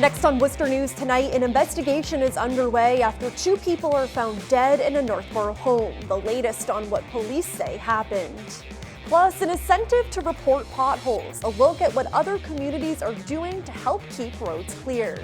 Next on Worcester News tonight, an investigation is underway after 2 people are found dead in a Northboro home. The latest on what police say happened. Plus, an incentive to report potholes. A look at what other communities are doing to help keep roads clear.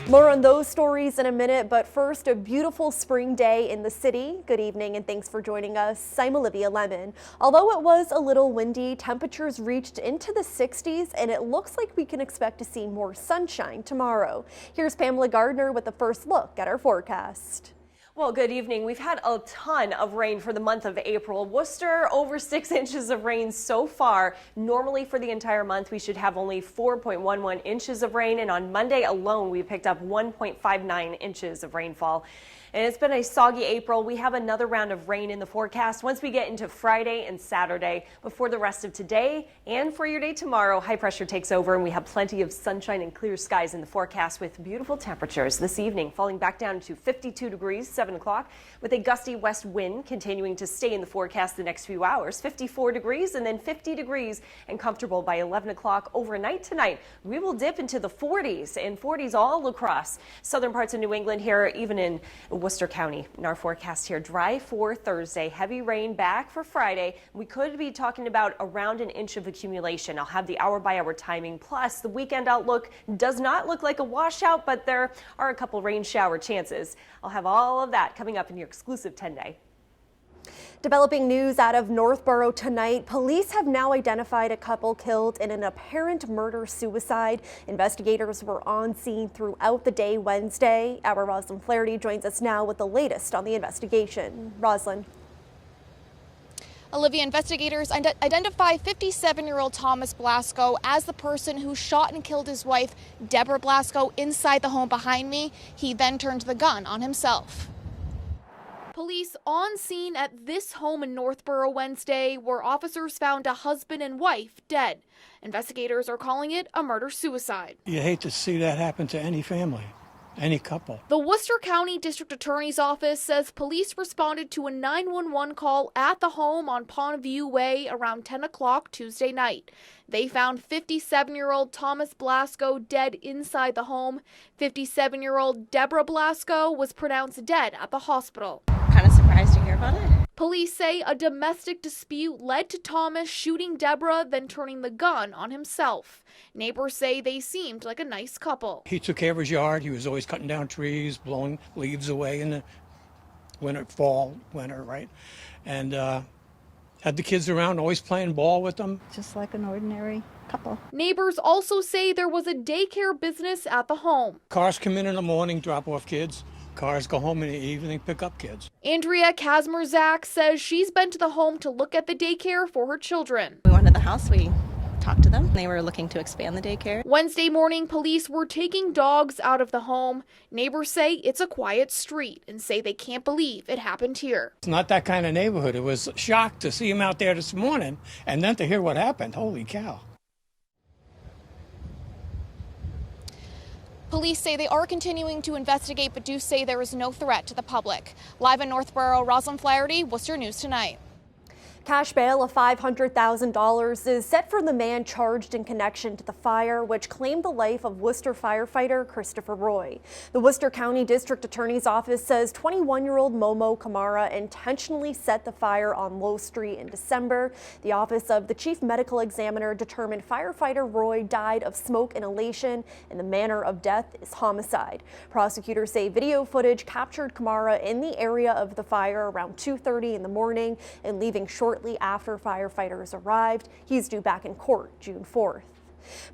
More on those stories in a minute, but first, a beautiful spring day in the city. Good evening and thanks for joining us. I'm Olivia Lemon. Although it was a little windy, temperatures reached into the 60s and it looks like we can expect to see more sunshine tomorrow. Here's Pamela Gardner with the first look at our forecast. Well, good evening. We've had a ton of rain for the month of April. Worcester, over 6 inches of rain so far. Normally for the entire month, we should have only 4.11 inches of rain. And on Monday alone, we picked up 1.59 inches of rainfall. And it's been a soggy April. We have another round of rain in the forecast once we get into Friday and Saturday. Before the rest of today and for your day tomorrow, high pressure takes over and we have plenty of sunshine and clear skies in the forecast with beautiful temperatures this evening, falling back down to 52 degrees, 7 o'clock, with a gusty west wind continuing to stay in the forecast the next few hours. 54 degrees and then 50 degrees and comfortable by 11 o'clock overnight tonight. We will dip into the 40s and 40s all across southern parts of New England here, even in Worcester County. In our forecast here, dry for Thursday, heavy rain back for Friday. We could be talking about around an inch of accumulation. I'll have the hour-by-hour timing. Plus, the weekend outlook does not look like a washout, but there are a couple rain shower chances. I'll have all of that coming up in your exclusive 10-day. Developing news out of Northboro tonight. Police have now identified a couple killed in an apparent murder-suicide. Investigators were on scene throughout the day Wednesday. Our Roslyn Flaherty joins us now with the latest on the investigation. Roslyn. Olivia, investigators identify 57-year-old Thomas Blasco as the person who shot and killed his wife, Deborah Blasco, inside the home behind me. He then turned the gun on himself. Police on scene at this home in Northboro Wednesday, where officers found a husband and wife dead. Investigators are calling it a murder-suicide. You hate to see that happen to any family, any couple. The Worcester County District Attorney's Office says police responded to a 911 call at the home on Pondview Way around 10 o'clock Tuesday night. They found 57-year-old Thomas Blasco dead inside the home. 57-year-old Deborah Blasco was pronounced dead at the hospital. Kind of surprised to hear about it. Police say a domestic dispute led to Thomas shooting Deborah, then turning the gun on himself. Neighbors say they seemed like a nice couple. He took care of his yard. He was always cutting down trees, blowing leaves away in the winter, right? And had the kids around, always playing ball with them. Just like an ordinary couple. Neighbors also say there was a daycare business at the home. Cars come in the morning, drop off kids. Cars go home in the evening, pick up kids. Andrea Kazmerzak says she's been to the home to look at the daycare for her children. We went to the house, we talked to them. They were looking to expand the daycare. Wednesday morning, police were taking dogs out of the home. Neighbors say it's a quiet street and say they can't believe it happened here. It's not that kind of neighborhood. It was a shock to see him out there this morning and then to hear what happened. Holy cow. Police say they are continuing to investigate, but do say there is no threat to the public. Live in Northboro, Roslyn Flaherty, Worcester News Tonight. Cash bail of $500,000 is set for the man charged in connection to the fire which claimed the life of Worcester firefighter Christopher Roy. The Worcester County District Attorney's Office says 21-year-old Momo Kamara intentionally set the fire on Low Street in December. The Office of the Chief Medical Examiner determined firefighter Roy died of smoke inhalation and the manner of death is homicide. Prosecutors say video footage captured Kamara in the area of the fire around 2:30 in the morning and leaving shortly after firefighters arrived. He's due back in court June 4th.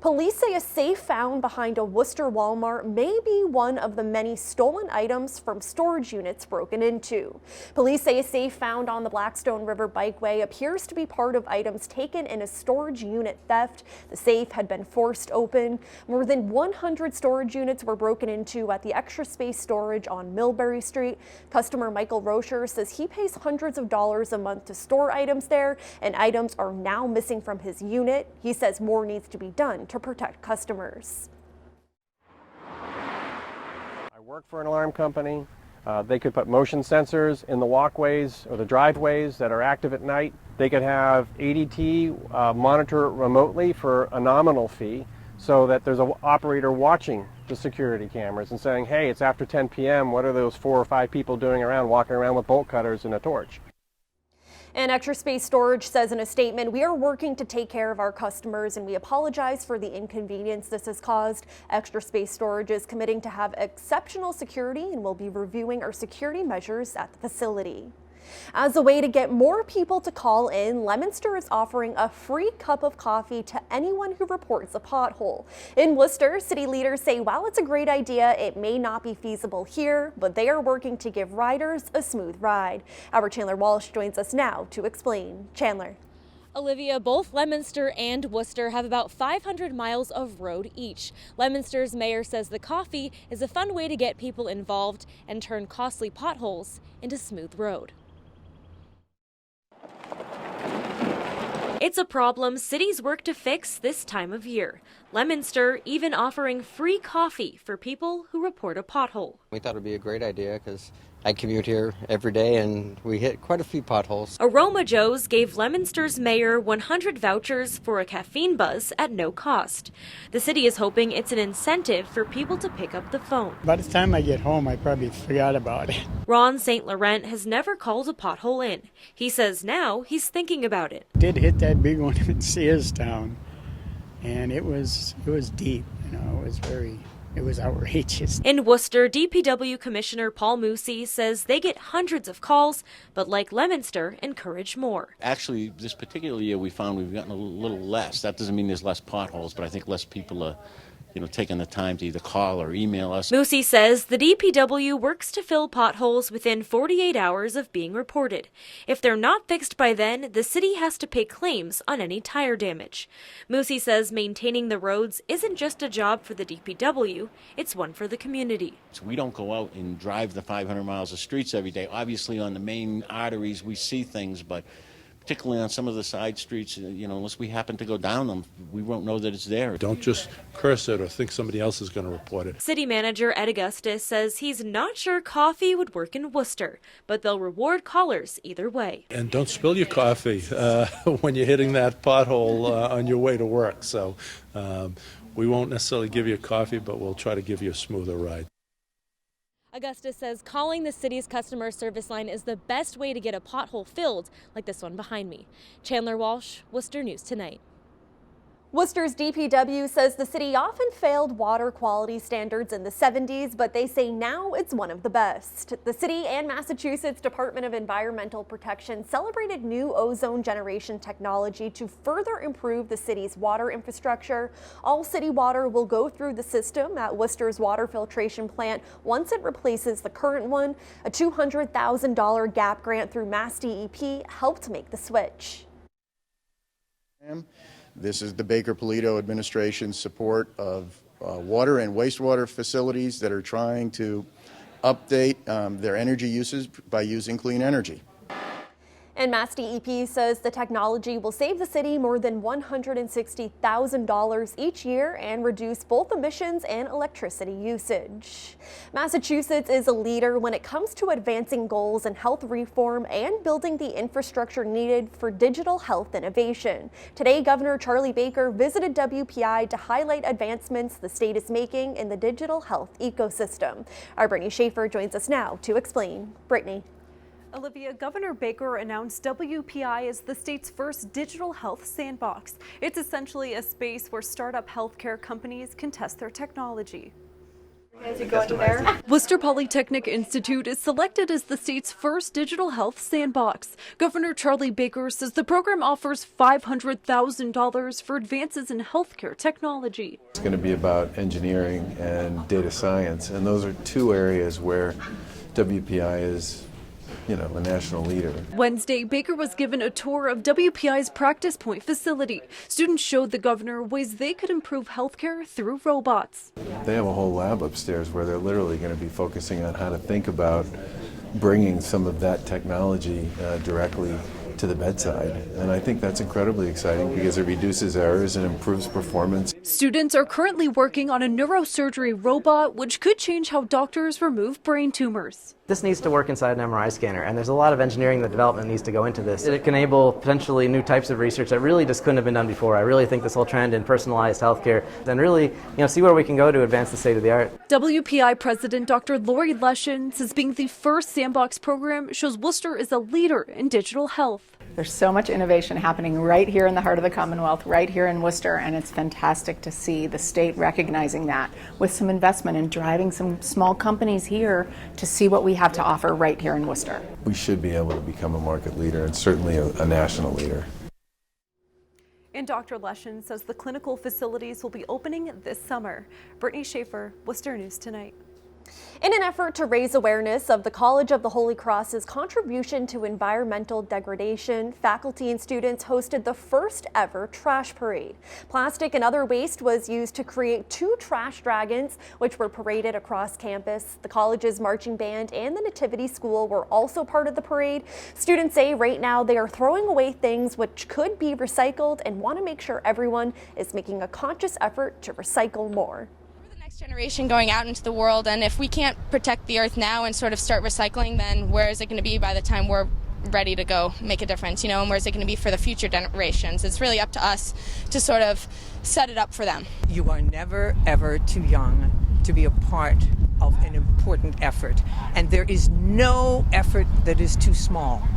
Police say a safe found behind a Worcester Walmart may be one of the many stolen items from storage units broken into. Police say a safe found on the Blackstone River Bikeway appears to be part of items taken in a storage unit theft. The safe had been forced open. More than 100 storage units were broken into at the Extra Space Storage on Millbury Street. Customer Michael Rocher says he pays hundreds of dollars a month to store items there, and items are now missing from his unit. He says more needs to be done to protect customers. I work for an alarm company. They could put motion sensors in the walkways or the driveways that are active at night. They could have ADT monitor it remotely for a nominal fee so that there's an operator watching the security cameras and saying, hey, it's after 10 p.m., what are those 4 or 5 people doing around, walking around with bolt cutters and a torch? And Extra Space Storage says in a statement, we are working to take care of our customers and we apologize for the inconvenience this has caused. Extra Space Storage is committing to have exceptional security and will be reviewing our security measures at the facility. As a way to get more people to call in, Leominster is offering a free cup of coffee to anyone who reports a pothole. In Worcester, city leaders say while it's a great idea, it may not be feasible here, but they are working to give riders a smooth ride. Our Chandler Walsh joins us now to explain. Chandler. Olivia, both Leominster and Worcester have about 500 miles of road each. Leominster's mayor says the coffee is a fun way to get people involved and turn costly potholes into smooth road. It's a problem cities work to fix this time of year. Leominster even offering free coffee for people who report a pothole. We thought it would be a great idea because I commute here every day and we hit quite a few potholes. Aroma Joe's gave Leominster's mayor 100 vouchers for a caffeine buzz at no cost. The city is hoping it's an incentive for people to pick up the phone. By the time I get home, I probably forgot about it. Ron St. Laurent has never called a pothole in. He says now he's thinking about it. Did hit that big one in Searstown, and it was deep. You know, it was outrageous. In Worcester, DPW Commissioner Paul Moosey says they get hundreds of calls, but like Leominster, encourage more. Actually, this particular year we found we've gotten a little less. That doesn't mean there's less potholes, but I think less people are taking the time to either call or email us. Moosey says the DPW works to fill potholes within 48 hours of being reported. If they're not fixed by then, the city has to pay claims on any tire damage. Moosey says maintaining the roads isn't just a job for the DPW, it's one for the community. So we don't go out and drive the 500 miles of streets every day. Obviously on the main arteries we see things, but particularly on some of the side streets, unless we happen to go down them, we won't know that it's there. Don't just curse it or think somebody else is going to report it. City Manager Ed Augustus says he's not sure coffee would work in Worcester, but they'll reward callers either way. And don't spill your coffee when you're hitting that pothole on your way to work. So we won't necessarily give you coffee, but we'll try to give you a smoother ride. Augustus says calling the city's customer service line is the best way to get a pothole filled, like this one behind me. Chandler Walsh, Worcester News Tonight. Worcester's DPW says the city often failed water quality standards in the 70s, but they say now it's one of the best. The city and Massachusetts Department of Environmental Protection celebrated new ozone generation technology to further improve the city's water infrastructure. All city water will go through the system at Worcester's water filtration plant once it replaces the current one. A $200,000 gap grant through Mass DEP helped make the switch. This is the Baker-Polito administration's support of water and wastewater facilities that are trying to update their energy uses by using clean energy. And Mass DEP says the technology will save the city more than $160,000 each year and reduce both emissions and electricity usage. Massachusetts is a leader when it comes to advancing goals in health reform and building the infrastructure needed for digital health innovation. Today, Governor Charlie Baker visited WPI to highlight advancements the state is making in the digital health ecosystem. Our Brittany Schaefer joins us now to explain. Brittany. Olivia, Governor Baker announced WPI is the state's first digital health sandbox. It's essentially a space where startup healthcare companies can test their technology. Worcester Polytechnic Institute is selected as the state's first digital health sandbox. Governor Charlie Baker says the program offers $500,000 for advances in healthcare technology. It's going to be about engineering and data science, and those are two areas where WPI is a national leader. Wednesday, Baker was given a tour of WPI's Practice Point facility. Students showed the governor ways they could improve healthcare through robots. They have a whole lab upstairs where they're literally going to be focusing on how to think about bringing some of that technology directly to the bedside. And I think that's incredibly exciting because it reduces errors and improves performance. Students are currently working on a neurosurgery robot which could change how doctors remove brain tumors. This needs to work inside an MRI scanner, and there's a lot of engineering and development that needs to go into this. It can enable potentially new types of research that really just couldn't have been done before. I really think this whole trend in personalized healthcare, and really, see where we can go to advance the state of the art. WPI President Dr. Lori Leshin says being the first sandbox program shows Worcester is a leader in digital health. There's so much innovation happening right here in the heart of the Commonwealth, right here in Worcester, and it's fantastic to see the state recognizing that with some investment and driving some small companies here to see what we have to offer right here in Worcester. We should be able to become a market leader and certainly a national leader. And Dr. Leshin says the clinical facilities will be opening this summer. Brittany Schaefer, Worcester News Tonight. In an effort to raise awareness of the College of the Holy Cross's contribution to environmental degradation, faculty and students hosted the first ever trash parade. Plastic and other waste was used to create 2 trash dragons, which were paraded across campus. The college's marching band and the Nativity School were also part of the parade. Students say right now they are throwing away things which could be recycled and want to make sure everyone is making a conscious effort to recycle more. Generation going out into the world, and if we can't protect the earth now and sort of start recycling, then where is it going to be by the time we're ready to go make a difference, and where is it going to be for the future generations? It's really up to us to sort of set it up for them. You are never ever too young to be a part of an important effort, and there is no effort that is too small.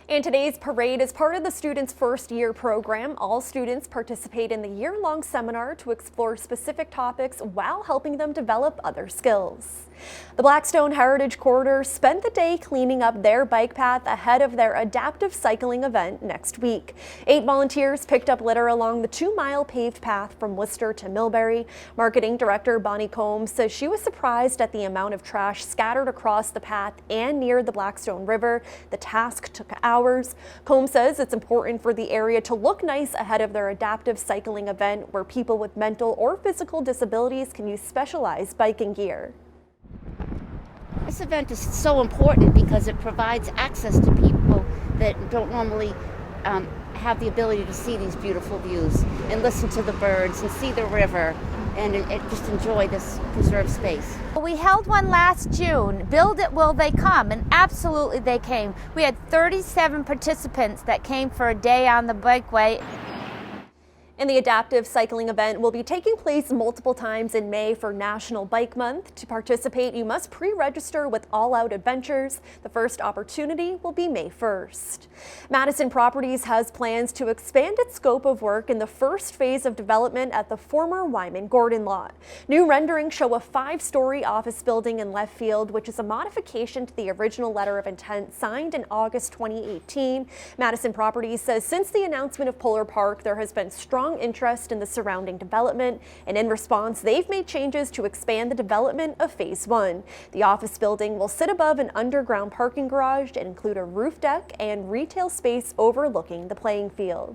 And today's parade is part of the students' first year program. All students participate in the year-long seminar to explore specific topics while helping them develop other skills. The Blackstone Heritage Corridor spent the day cleaning up their bike path ahead of their adaptive cycling event next week. 8 volunteers picked up litter along the 2-mile paved path from Worcester to Millbury. Marketing Director Bonnie Combs says she was surprised at the amount of trash scattered across the path and near the Blackstone River. The task took hours. Combs says it's important for the area to look nice ahead of their adaptive cycling event, where people with mental or physical disabilities can use specialized biking gear. This event is so important because it provides access to people that don't normally have the ability to see these beautiful views and listen to the birds and see the river and just enjoy this preserved space. We held one last June, Build It Will They Come, and absolutely they came. We had 37 participants that came for a day on the bikeway. And the adaptive cycling event will be taking place multiple times in May for National Bike Month. To participate, you must pre-register with All Out Adventures. The first opportunity will be May 1st. Madison Properties has plans to expand its scope of work in the first phase of development at the former Wyman Gordon lot. New renderings show a 5-story office building in left field, which is a modification to the original letter of intent signed in August 2018. Madison Properties says since the announcement of Polar Park, there has been strong interest in the surrounding development, and in response, they've made changes to expand the development of Phase 1. The office building will sit above an underground parking garage and include a roof deck and retail space overlooking the playing field.